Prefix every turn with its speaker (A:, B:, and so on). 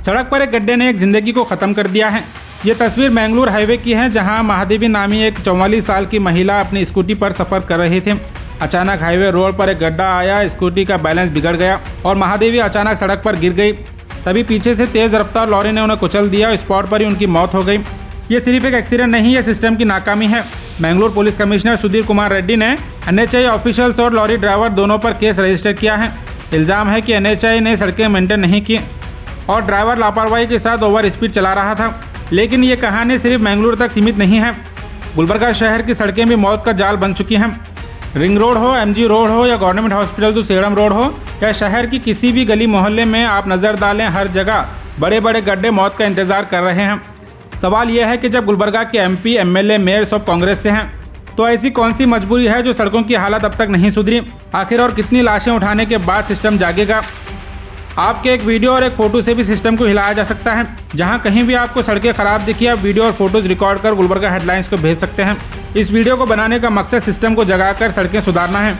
A: सड़क पर एक गड्ढे ने एक जिंदगी को ख़त्म कर दिया है। ये तस्वीर मैंगलोर हाईवे की है, जहां महादेवी नामी एक 44 साल की महिला अपनी स्कूटी पर सफ़र कर रही थी। अचानक हाईवे रोड पर एक गड्ढा आया, स्कूटी का बैलेंस बिगड़ गया और महादेवी अचानक सड़क पर गिर गई। तभी पीछे से तेज़ रफ्तार लॉरी ने उन्हें कुचल दिया। स्पॉट पर ही उनकी मौत हो गई। ये सिर्फ एक एक्सीडेंट नहीं, ये सिस्टम की नाकामी है। मैंगलोर पुलिस कमिश्नर सुधीर कुमार रेड्डी ने NHAI ऑफिशियल्स और लॉरी ड्राइवर दोनों पर केस रजिस्टर किया है। इल्ज़ाम है कि NHAI ने सड़कें मेंटेन नहीं की और ड्राइवर लापरवाही के साथ ओवर स्पीड चला रहा था। लेकिन ये कहानी सिर्फ मैंगलोर तक सीमित नहीं है। गुलबर्गा शहर की सड़कें भी मौत का जाल बन चुकी हैं। रिंग रोड हो, MG रोड हो या गवर्नमेंट हॉस्पिटल टू सेडम रोड हो या शहर की किसी भी गली मोहल्ले में आप नज़र डालें, हर जगह बड़े बड़े गड्ढे मौत का इंतजार कर रहे हैं। सवाल यह है कि जब गुलबर्गा के MP, MLA, मेयर सब कांग्रेस से हैं, तो ऐसी कौन सी मजबूरी है जो सड़कों की हालत अब तक नहीं सुधरी? आखिर और कितनी लाशें उठाने के बाद सिस्टम जागेगा? आपके एक वीडियो और एक फ़ोटो से भी सिस्टम को हिलाया जा सकता है। जहां कहीं भी आपको सड़कें खराब दिखी, आप वीडियो और फोटोज़ रिकॉर्ड कर गुलबर्गा हेडलाइंस को भेज सकते हैं। इस वीडियो को बनाने का मकसद सिस्टम को जगाकर सड़कें सुधारना है।